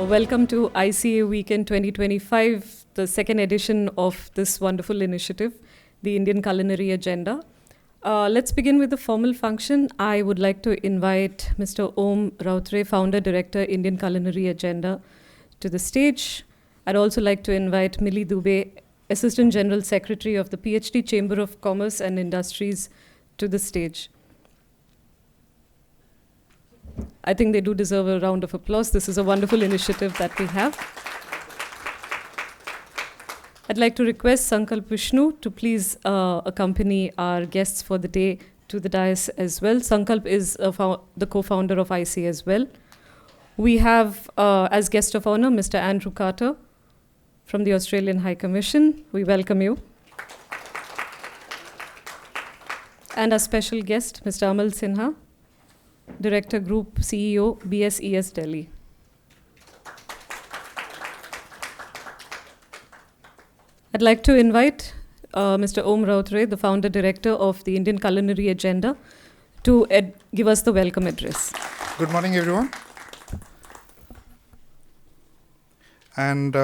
Welcome to ICA Weekend 2025, the second edition of this wonderful initiative, the Indian Culinary Agenda. Let's begin with the formal function. I would like to invite Mr. Om Routray, Founder, Director, Indian Culinary Agenda, to the stage. I'd also like to invite Mili Dubey, Assistant General Secretary of the PhD Chamber of Commerce and Industries, to the stage. I think they do deserve a round of applause. This is a wonderful initiative that we have. I'd like to request Sankalp Vishnu to please accompany our guests for the day to the dais as well. Sankalp is the co-founder of ICA as well. We have, as guest of honor, Mr. Andrew Carter from the Australian High Commission. We welcome you. And our special guest, Mr. Amal Sinha, Director Group CEO, BSES Delhi. I'd like to invite Mr. Om Routray, the Founder Director of the Indian Culinary Agenda, to give us the welcome address. Good morning, everyone. And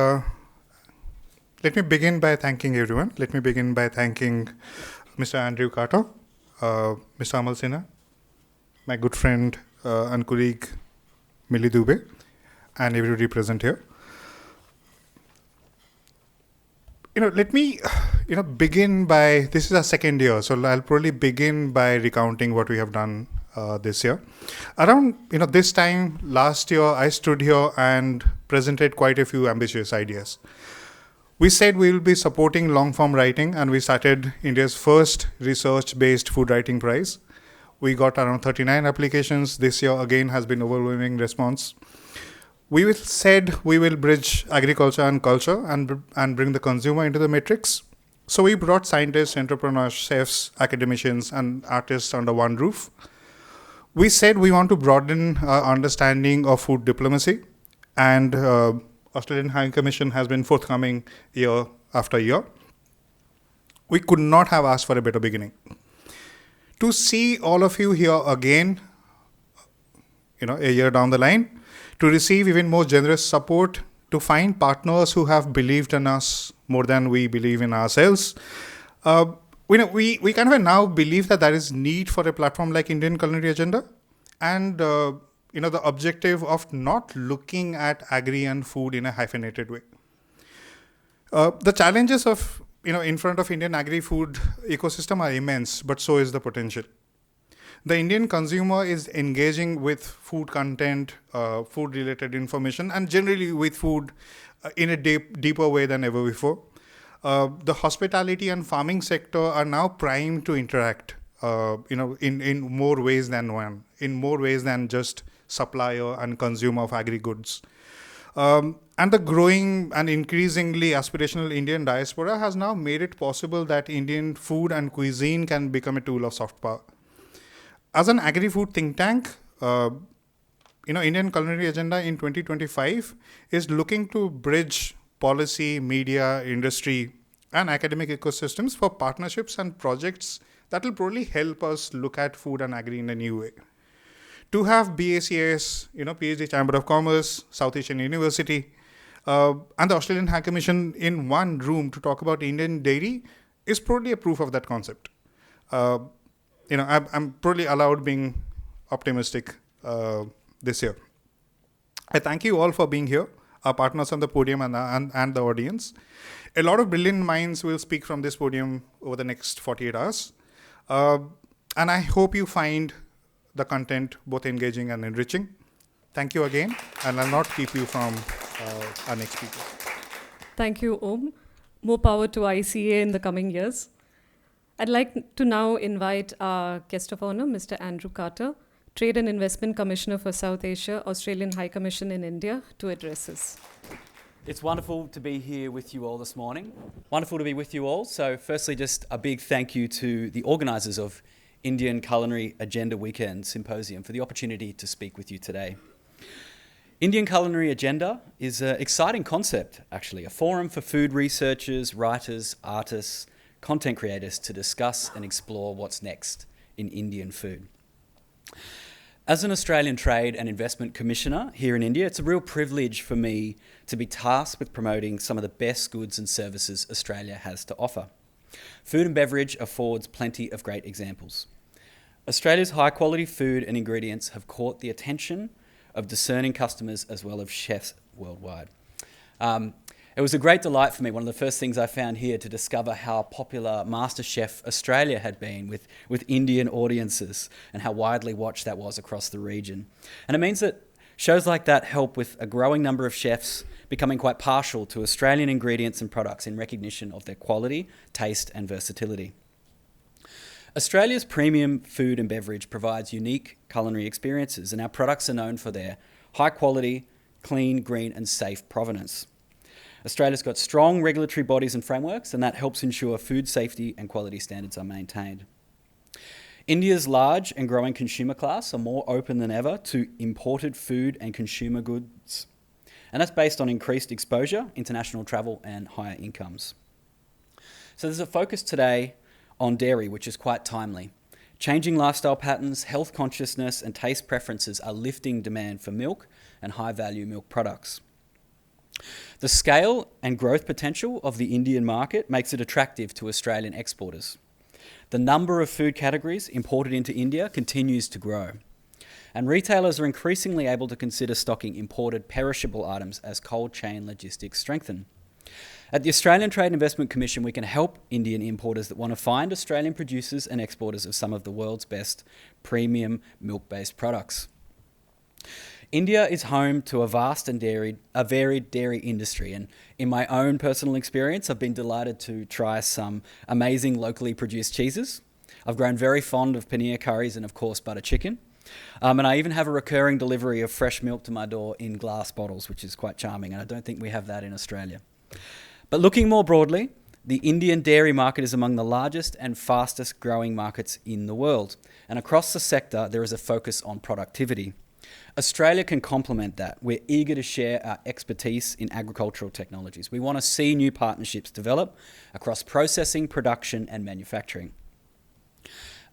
let me begin by thanking everyone. Let me begin by thanking Mr. Andrew Carter, Mr. Amal Sinha, my good friend and colleague Mili Dubey, and everybody present here. Let me begin by, this is our second year, so I'll probably begin by recounting what we have done this year. Around this time last year, I stood here and presented quite a few ambitious ideas. We said we will be supporting long-form writing, and we started India's first research-based food writing prize. We got around 39 applications. This year, again, has been overwhelming response. We said we will bridge agriculture and culture and bring the consumer into the matrix. So we brought scientists, entrepreneurs, chefs, academicians, and artists under one roof. We said we want to broaden our understanding of food diplomacy, and Australian High Commission has been forthcoming year after year. We could not have asked for a better beginning. To see all of you here again, a year down the line, to receive even more generous support, to find partners who have believed in us more than we believe in ourselves. We kind of now believe that there is need for a platform like Indian Culinary Agenda, and the objective of not looking at agri and food in a hyphenated way. The challenges of in front of Indian agri-food ecosystem are immense, but so is the potential. The Indian consumer is engaging with food content, food-related information, and generally with food in a deeper way than ever before. The hospitality and farming sector are now primed to interact, in more ways than one, in more ways than just supplier and consumer of agri-goods. And the growing and increasingly aspirational Indian diaspora has now made it possible that Indian food and cuisine can become a tool of soft power. As an agri-food think tank, Indian Culinary Agenda in 2025 is looking to bridge policy, media, industry, and academic ecosystems for partnerships and projects that will probably help us look at food and agri in a new way. To have BSES, PhD Chamber of Commerce, South Asian University, and the Australian High Commission in one room to talk about Indian dairy is probably a proof of that concept. I'm probably allowed being optimistic this year. I thank you all for being here, our partners on the podium and the audience. A lot of brilliant minds will speak from this podium over the next 48 hours. And I hope you find the content both engaging and enriching. Thank you again, and I'll not keep you from our next speaker. Thank you, Om. More power to ICA in the coming years. I'd like to now invite our guest of honor, Mr. Andrew Carter, Trade and Investment Commissioner for South Asia, Australian High Commission in India, to address us. It's wonderful to be here with you all this morning. Wonderful to be with you all. So firstly, just a big thank you to the organisers of Indian Culinary Agenda Weekend Symposium for the opportunity to speak with you today. Indian Culinary Agenda is an exciting concept, actually, a forum for food researchers, writers, artists, content creators to discuss and explore what's next in Indian food. As an Australian Trade and Investment Commissioner here in India, it's a real privilege for me to be tasked with promoting some of the best goods and services Australia has to offer. Food and beverage affords plenty of great examples. Australia's high-quality food and ingredients have caught the attention of discerning customers as well as chefs worldwide. It was a great delight for me, one of the first things I found here, to discover how popular MasterChef Australia had been with Indian audiences and how widely watched that was across the region. And it means that shows like that help with a growing number of chefs becoming quite partial to Australian ingredients and products in recognition of their quality, taste and versatility. Australia's premium food and beverage provides unique culinary experiences, and our products are known for their high quality, clean, green and safe provenance. Australia's got strong regulatory bodies and frameworks, and that helps ensure food safety and quality standards are maintained. India's large and growing consumer class are more open than ever to imported food and consumer goods, and that's based on increased exposure, international travel and higher incomes. So there's a focus today on dairy, which is quite timely. Changing lifestyle patterns, health consciousness and taste preferences are lifting demand for milk and high-value milk products. The scale and growth potential of the Indian market makes it attractive to Australian exporters. The number of food categories imported into India continues to grow, and retailers are increasingly able to consider stocking imported perishable items as cold chain logistics strengthen. At the Australian Trade and Investment Commission, we can help Indian importers that want to find Australian producers and exporters of some of the world's best premium milk-based products. India is home to a vast and varied dairy industry, and in my own personal experience, I've been delighted to try some amazing locally produced cheeses. I've grown very fond of paneer curries and, of course, butter chicken. And I even have a recurring delivery of fresh milk to my door in glass bottles, which is quite charming, and I don't think we have that in Australia. But looking more broadly, the Indian dairy market is among the largest and fastest growing markets in the world, and across the sector, there is a focus on productivity. Australia can complement that. We're eager to share our expertise in agricultural technologies. We want to see new partnerships develop across processing, production and manufacturing.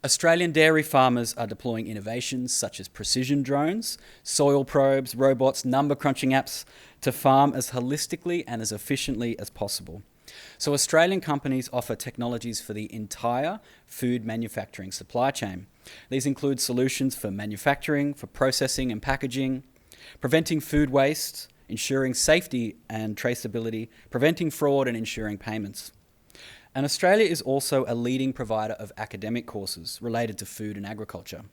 Australian dairy farmers are deploying innovations such as precision drones, soil probes, robots, number crunching apps to farm as holistically and as efficiently as possible. So Australian companies offer technologies for the entire food manufacturing supply chain. These include solutions for manufacturing, for processing and packaging, preventing food waste, ensuring safety and traceability, preventing fraud and ensuring payments. And Australia is also a leading provider of academic courses related to food and agriculture.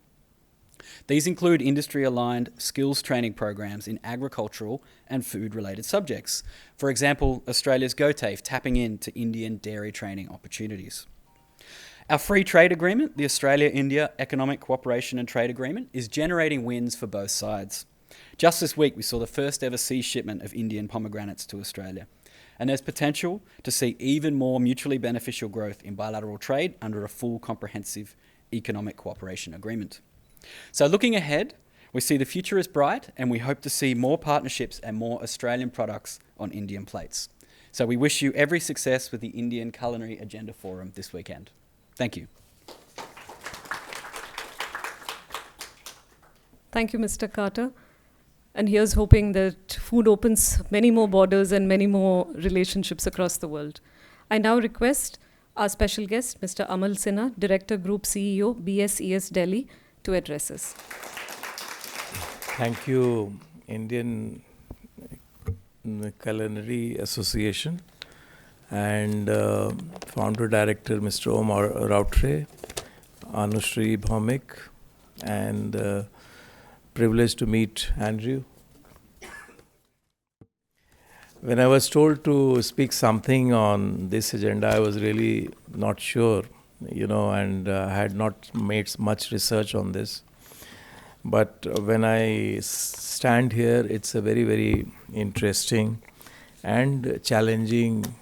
These include industry-aligned skills training programs in agricultural and food-related subjects. For example, Australia's GoTAFE tapping into Indian dairy training opportunities. Our free trade agreement, the Australia-India Economic Cooperation and Trade Agreement, is generating wins for both sides. Just this week, we saw the first ever sea shipment of Indian pomegranates to Australia. And there's potential to see even more mutually beneficial growth in bilateral trade under a full comprehensive economic cooperation agreement. So looking ahead, we see the future is bright and we hope to see more partnerships and more Australian products on Indian plates. So we wish you every success with the Indian Culinary Agenda Forum this weekend. Thank you. Thank you, Mr. Carter. And here's hoping that food opens many more borders and many more relationships across the world. I now request our special guest, Mr. Amal Sinha, Director Group CEO, BSES Delhi, to address us. Thank you, Indian Culinary Association and Founder Director Mr. Omar Routray, Shri Bhaumik, and privileged to meet Andrew. When I was told to speak something on this agenda, I was really not sure, and I had not made much research on this. But when I stand here, it's a very, very interesting and challenging,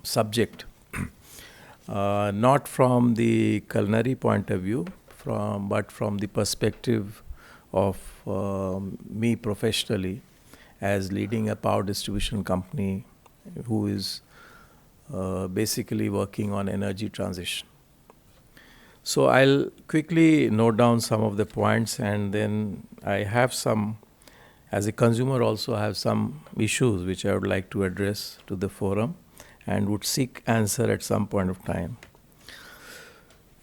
subject. Not from the culinary point of view, but from the perspective of me professionally as leading a power distribution company who is basically working on energy transition. So I'll quickly note down some of the points, and then I have some, as a consumer also, I have some issues which I would like to address to the forum and would seek answer at some point of time.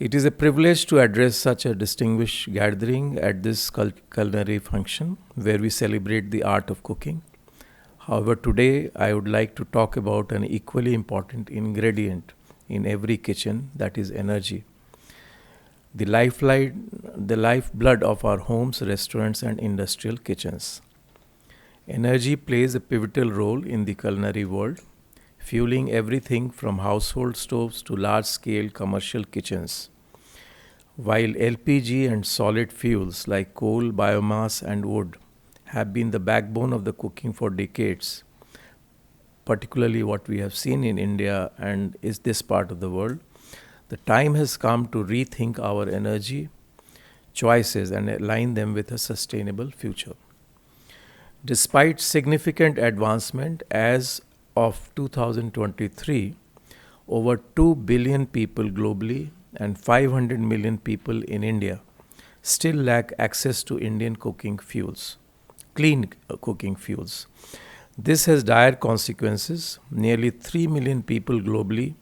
It is a privilege to address such a distinguished gathering at this culinary function where we celebrate the art of cooking. However, today I would like to talk about an equally important ingredient in every kitchen, that is energy. The lifeblood of our homes, restaurants, and industrial kitchens. Energy plays a pivotal role in the culinary world, fueling everything from household stoves to large-scale commercial kitchens. While LPG and solid fuels like coal, biomass, and wood have been the backbone of the cooking for decades, particularly what we have seen in India and is this part of the world, the time has come to rethink our energy choices and align them with a sustainable future. Despite significant advancement, as of 2023, over 2 billion people globally and 500 million people in India still lack access to Indian cooking fuels, clean cooking fuels. This has dire consequences. Nearly 3 million people globally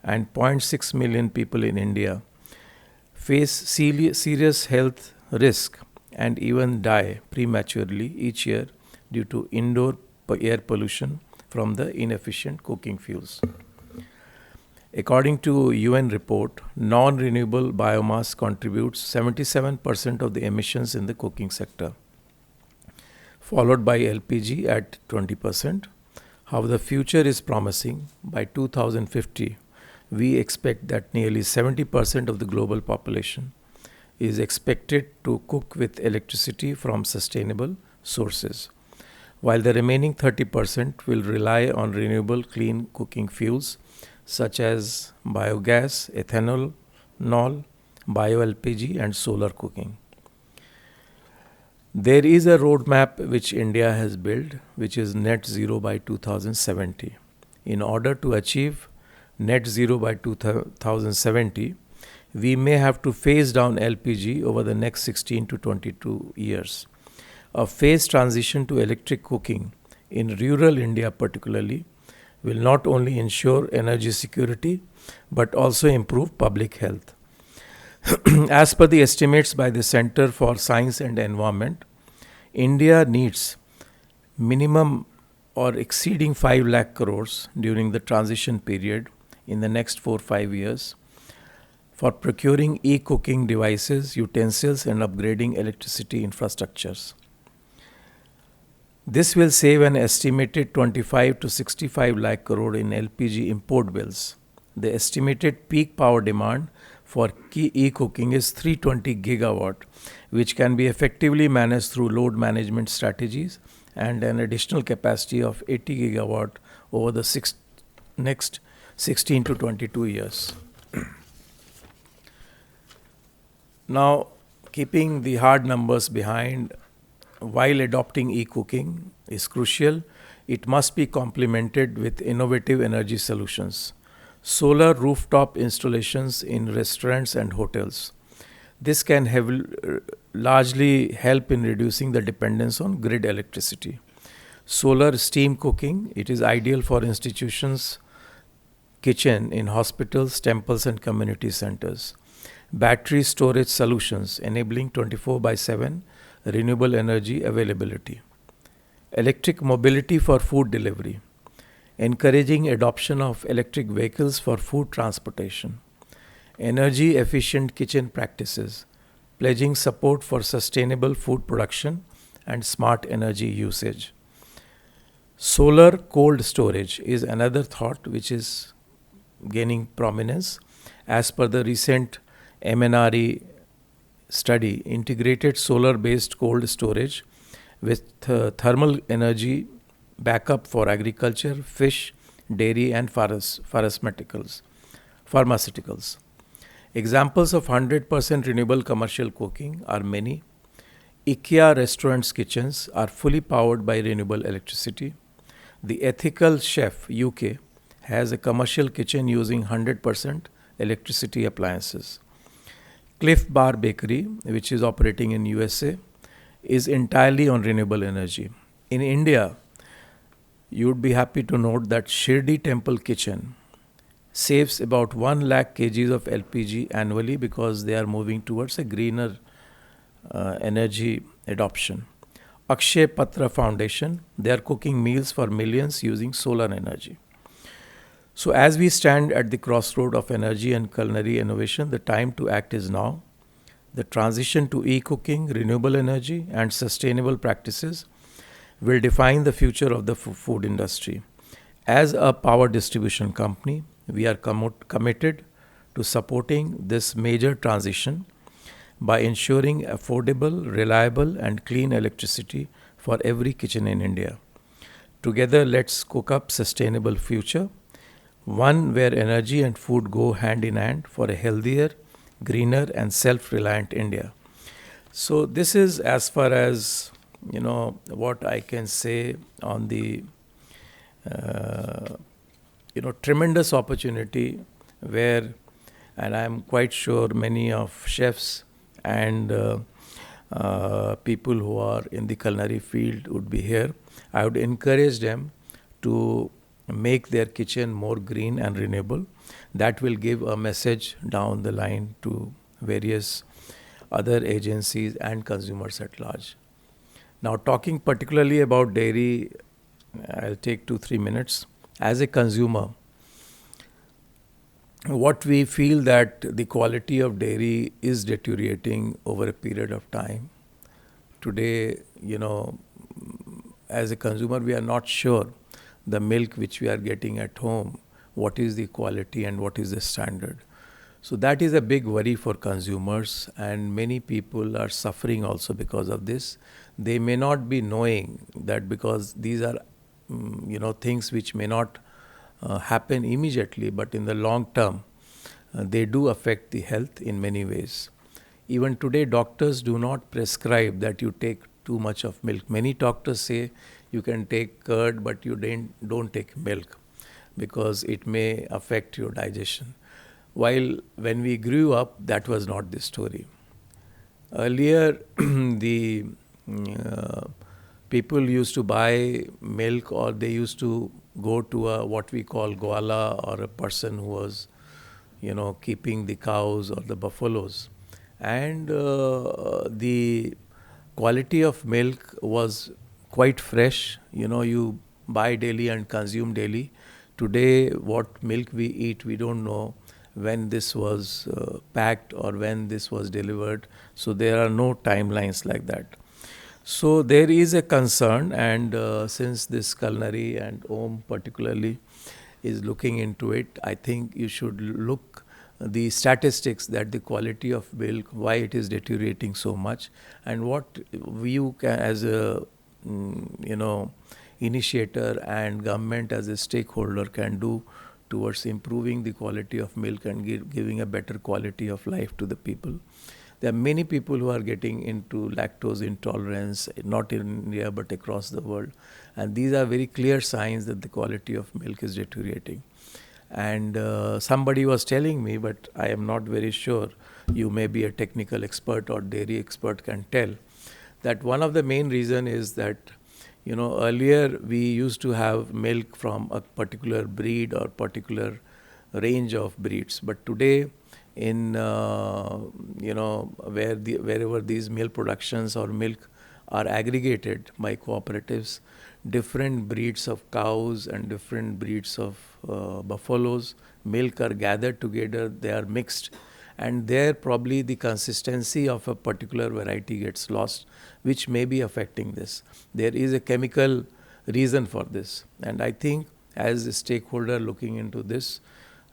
and 0.6 million people in India face serious health risk and even die prematurely each year due to indoor air pollution from the inefficient cooking fuels. According to UN report, non-renewable biomass contributes 77% of the emissions in the cooking sector, followed by LPG at 20%. However, the future is promising. By 2050, we expect that nearly 70% of the global population is expected to cook with electricity from sustainable sources, while the remaining 30% will rely on renewable clean cooking fuels such as biogas, ethanol, bio-LPG, and solar cooking. There is a roadmap which India has built, which is net zero by 2070. In order to achieve net zero by 2070, we may have to phase down LPG over the next 16 to 22 years. A phased transition to electric cooking in rural India particularly will not only ensure energy security but also improve public health. As per the estimates by the Center for Science and Environment, India needs minimum or exceeding 5 lakh crores during the transition period in the next 4-5 years for procuring e-cooking devices, utensils, and upgrading electricity infrastructures. This will save an estimated 25 to 65 lakh crore in LPG import bills. The estimated peak power demand for e-cooking is 320 gigawatt, which can be effectively managed through load management strategies and an additional capacity of 80 gigawatt over the next 16 to 22 years. Now, keeping the hard numbers behind, while adopting e-cooking is crucial, it must be complemented with innovative energy solutions. Solar rooftop installations in restaurants and hotels. This can largely help in reducing the dependence on grid electricity. Solar steam cooking, it is ideal for institutions, kitchen in hospitals, temples, and community centers. Battery storage solutions enabling 24/7 renewable energy availability. Electric mobility for food delivery. Encouraging adoption of electric vehicles for food transportation. Energy efficient kitchen practices. Pledging support for sustainable food production and smart energy usage. Solar cold storage is another thought which is gaining prominence. As per the recent MNRE study, integrated solar-based cold storage with thermal energy backup for agriculture, fish, dairy, and pharmaceuticals. Examples of 100% renewable commercial cooking are many. IKEA restaurants' kitchens are fully powered by renewable electricity. The Ethical Chef UK has a commercial kitchen using 100% electricity appliances. Cliff Bar Bakery, which is operating in USA, is entirely on renewable energy. In India, you would be happy to note that Shri Temple Kitchen saves about 1 lakh kgs of LPG annually because they are moving towards a greener energy adoption. Akshay Patra Foundation, they are cooking meals for millions using solar energy. So as we stand at the crossroad of energy and culinary innovation, the time to act is now. The transition to e-cooking, renewable energy and sustainable practices will define the future of the food industry. As a power distribution company, we are committed to supporting this major transition by ensuring affordable, reliable and clean electricity for every kitchen in India. Together, let's cook up sustainable future, one where energy and food go hand in hand for a healthier, greener and self-reliant India. So this is as far as, what I can say on the, tremendous opportunity where, and I'm quite sure many of chefs and people who are in the culinary field would be here. I would encourage them to make their kitchen more green and renewable. That will give a message down the line to various other agencies and consumers at large. Now, talking particularly about dairy, I'll take 2-3 minutes. As a consumer, what we feel that the quality of dairy is deteriorating over a period of time. Today, as a consumer, we are not sure the milk which we are getting at home, what is the quality and what is the standard. So that is a big worry for consumers, and many people are suffering also because of this. They may not be knowing that because these are, things which may not happen immediately, but in the long term, they do affect the health in many ways. Even today, doctors do not prescribe that you take too much of milk. Many doctors say you can take curd, but you don't take milk because it may affect your digestion. While when we grew up, that was not the story. Earlier, the people used to buy milk, or they used to go to a what we call goala, or a person who was, keeping the cows or the buffaloes. And the quality of milk was quite fresh. You buy daily and consume daily. Today, what milk we eat, we don't know when this was packed or when this was delivered. So there are no timelines like that. So there is a concern, and since this culinary and Om particularly is looking into it, I think you should look the statistics that the quality of milk, why it is deteriorating so much, and what you can, as a initiator and government as a stakeholder, can do towards improving the quality of milk and giving a better quality of life to the people. There are many people who are getting into lactose intolerance, not in India but across the world. And these are very clear signs that the quality of milk is deteriorating. And somebody was telling me, but I am not very sure, you may be a technical expert or dairy expert can tell, that one of the main reasons is that, earlier we used to have milk from a particular breed or particular range of breeds. But today, in wherever these milk productions or milk are aggregated by cooperatives, different breeds of cows and different breeds of buffaloes, milk are gathered together, they are mixed, and there probably the consistency of a particular variety gets lost, which may be affecting this. There is a chemical reason for this, and I think as a stakeholder looking into this,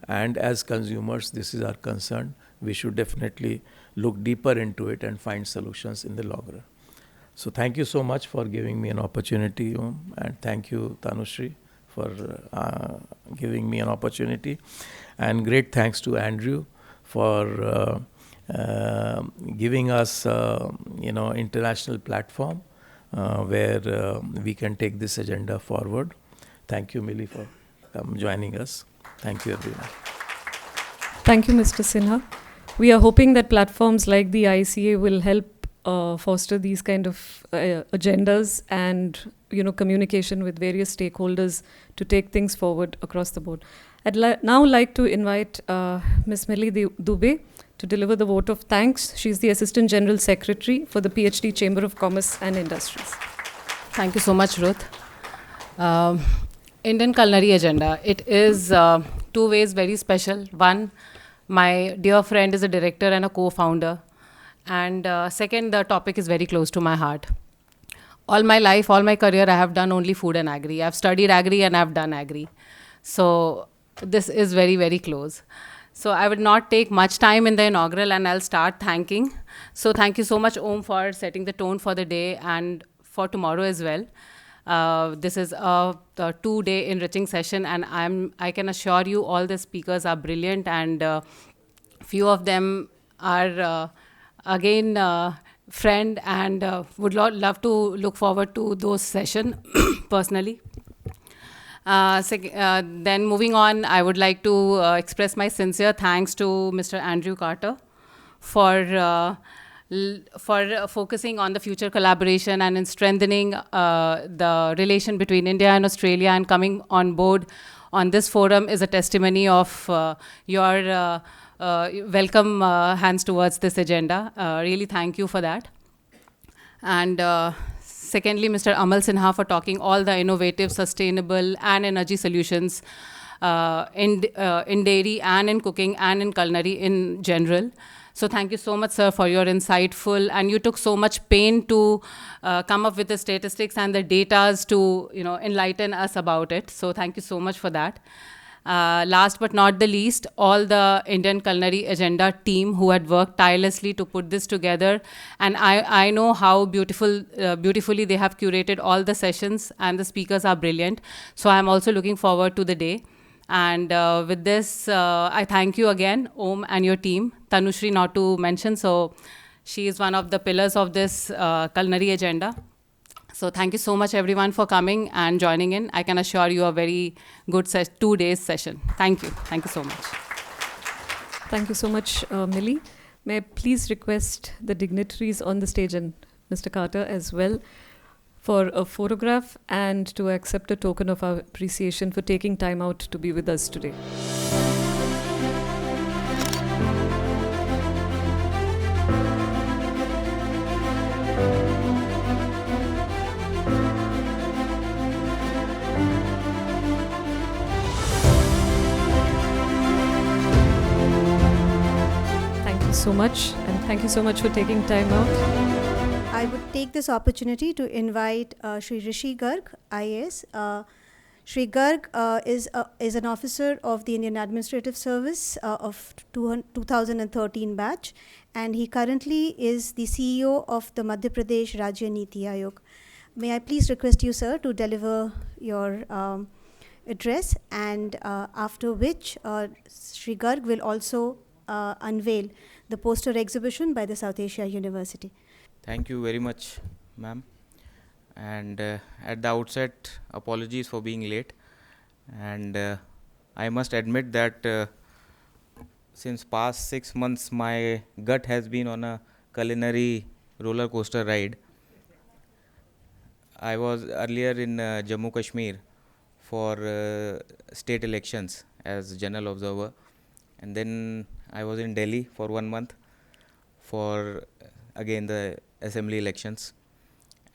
and as consumers, this is our concern, we should definitely look deeper into it and find solutions in the long run. So thank you so much for giving me an opportunity, and thank you, Tanushree, for giving me an opportunity. And great thanks to Andrew for giving us, international platform where we can take this agenda forward. Thank you, Mili, for joining us. Thank you, everyone. Thank you, Mr. Sinha. We are hoping that platforms like the ICA will help foster these kind of agendas and communication with various stakeholders to take things forward across the board. I'd now like to invite Ms. Mili Dubey to deliver the vote of thanks. She's the Assistant General Secretary for the PhD Chamber of Commerce and Industries. Thank you so much, Ruth. Indian Culinary Agenda. It is two ways very special. One, my dear friend is a director and a co-founder. And second, the topic is very close to my heart. All my life, all my career, I have done only food and agri. I've studied agri and I've done agri. So this is very, very close. So I would not take much time in the inaugural and I'll start thanking. So thank you so much, Om, for setting the tone for the day and for tomorrow as well. This is a 2-day enriching session and I can assure you all the speakers are brilliant and few of them are again friend and would love to look forward to those sessions personally. Then moving on, I would like to express my sincere thanks to Mr. Andrew Carter for focusing on the future collaboration and in strengthening the relation between India and Australia, and coming on board on this forum is a testimony of your welcome hands towards this agenda. Really thank you for that. And secondly, Mr. Amal Sinha for talking all the innovative, sustainable and energy solutions in dairy and in cooking and in culinary in general. So thank you so much, sir, for your insightful, and you took so much pain to come up with the statistics and the datas to enlighten us about it. So thank you so much for that. Last but not the least, all the Indian Culinary Agenda team who had worked tirelessly to put this together. And I know how beautifully they have curated all the sessions, and the speakers are brilliant. So I'm also looking forward to the day. And with this, I thank you again, Om, and your team. Tanushri, not to mention, so she is one of the pillars of this culinary agenda. So thank you so much, everyone, for coming and joining in. I can assure you a very good 2 days session. Thank you. Thank you so much. Thank you so much, Mili. May I please request the dignitaries on the stage and Mr. Carter as well for a photograph and to accept a token of our appreciation for taking time out to be with us today. Thank you so much, and thank you so much for taking time out. I would take this opportunity to invite Shri Rishi Garg, IAS. Shri Garg is an officer of the Indian Administrative Service of 2013 batch, and he currently is the CEO of the Madhya Pradesh Rajya Niti Aayog. May I please request you, sir, to deliver your address, and after which Shri Garg will also unveil the poster exhibition by the South Asia University. Thank you very much, ma'am. And at the outset, apologies for being late. And I must admit that since past 6 months, my gut has been on a culinary roller coaster ride. I was earlier in Jammu Kashmir for state elections as general observer. And then I was in Delhi for 1 month for again the assembly elections,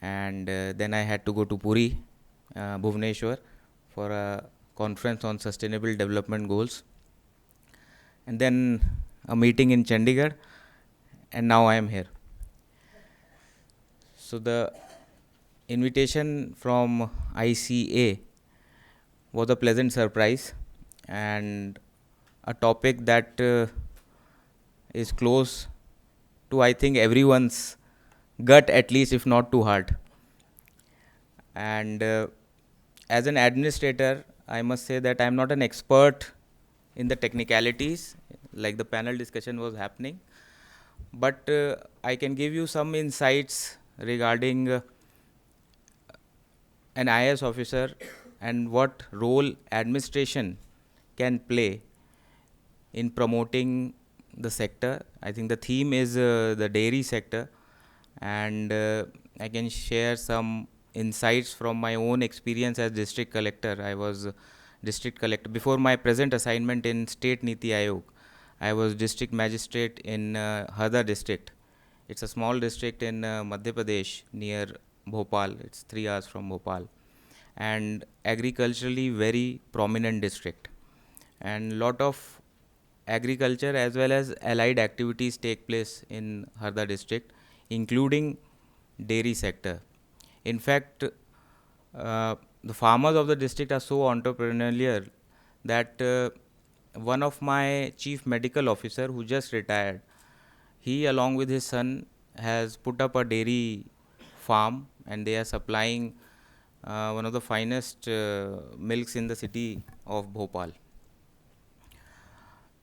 and then I had to go to Puri, Bhubaneswar, for a conference on sustainable development goals, and then a meeting in Chandigarh, and now I am here. So the invitation from ICA was a pleasant surprise, and a topic that is close to, I think, everyone's gut, at least, if not to heart. And as an administrator, I must say that I am not an expert in the technicalities, like the panel discussion was happening, but I can give you some insights regarding an IAS officer and what role administration can play in promoting the sector. I think the theme is the dairy sector, and I can share some insights from my own experience as district collector. I was district collector before my present assignment in state Niti Aayog. I was district magistrate in Harda district. It's a small district in Madhya Pradesh near Bhopal. It's 3 hours from Bhopal, and agriculturally very prominent district. And lot of agriculture as well as allied activities take place in Harda district, including dairy sector. In fact, the farmers of the district are so entrepreneurial that one of my chief medical officer who just retired, he along with his son has put up a dairy farm, and they are supplying one of the finest milks in the city of Bhopal.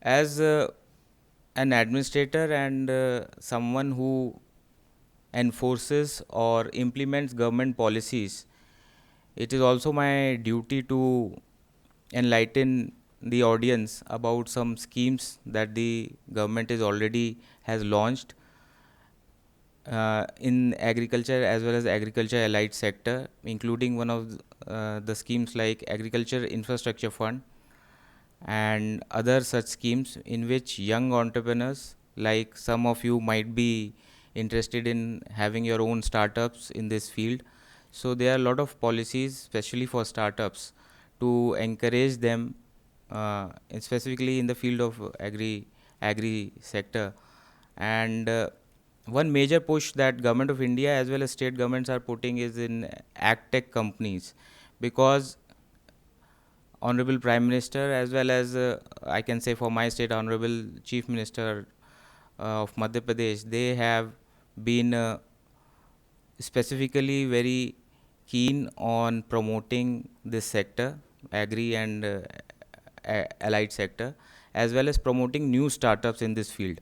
As an administrator and someone who enforces or implements government policies, it is also my duty to enlighten the audience about some schemes that the government is already has launched in agriculture as well as agriculture allied sector, including one of the schemes like Agriculture Infrastructure Fund and other such schemes in which young entrepreneurs, like some of you might be interested in having your own startups in this field. So there are a lot of policies especially for startups to encourage them specifically in the field of agri sector. And one major push that Government of India as well as state governments are putting is in agtech companies, because Honorable Prime Minister as well as I can say for my state Honorable Chief Minister of Madhya Pradesh, they have been specifically very keen on promoting this sector, agri and allied sector, as well as promoting new startups in this field.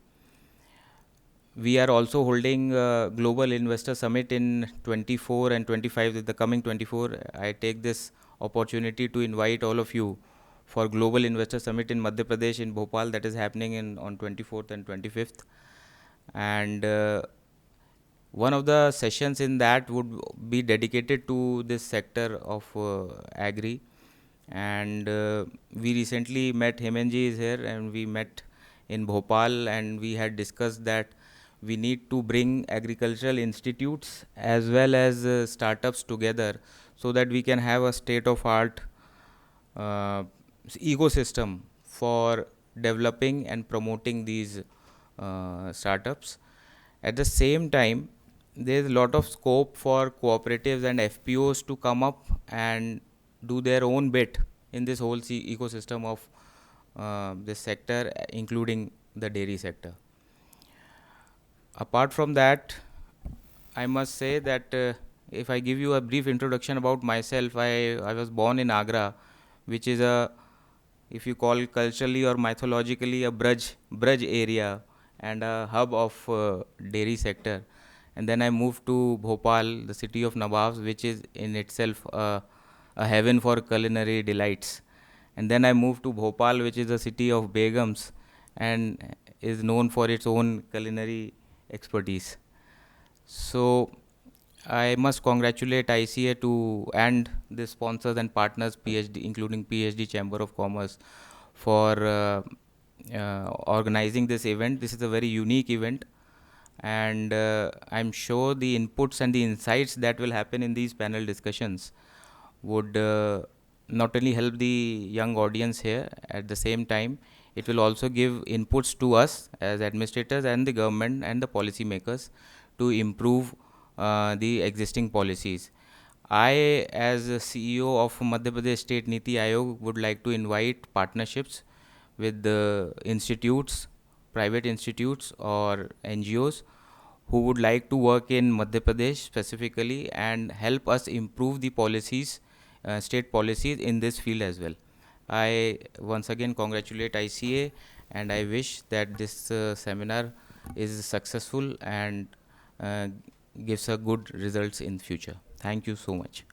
We are also holding Global Investor Summit in 24 and 25. The coming 24, I take this opportunity to invite all of you for Global Investor Summit in Madhya Pradesh in Bhopal, that is happening on 24th and 25th. And one of the sessions in that would be dedicated to this sector of agri. And we recently met, Hemanji is here, and we met in Bhopal, and we had discussed that we need to bring agricultural institutes as well as startups together so that we can have a state-of-art ecosystem for developing and promoting these startups. At the same time, there is a lot of scope for cooperatives and FPOs to come up and do their own bit in this whole ecosystem of this sector, including the dairy sector. Apart from that, I must say that if I give you a brief introduction about myself, I was born in Agra, which is a, if you call culturally or mythologically, a Braj area and a hub of dairy sector. And then I moved to Bhopal, the city of Nawabs, which is in itself a heaven for culinary delights. And then I moved to Bhopal, which is a city of Begums and is known for its own culinary expertise. So I must congratulate ICA and the sponsors and partners, PhD, including PhD Chamber of Commerce, for organizing this event. This is a very unique event, and I'm sure the inputs and the insights that will happen in these panel discussions would not only help the young audience here, at the same time it will also give inputs to us as administrators and the government and the policy makers to improve the existing policies. I, as a CEO of Madhya Pradesh State Niti Aayog, would like to invite partnerships with the institutes, private institutes or NGOs who would like to work in Madhya Pradesh specifically and help us improve the policies, state policies in this field as well. I once again congratulate ICA, and I wish that this seminar is successful and gives a good results in future. Thank you so much.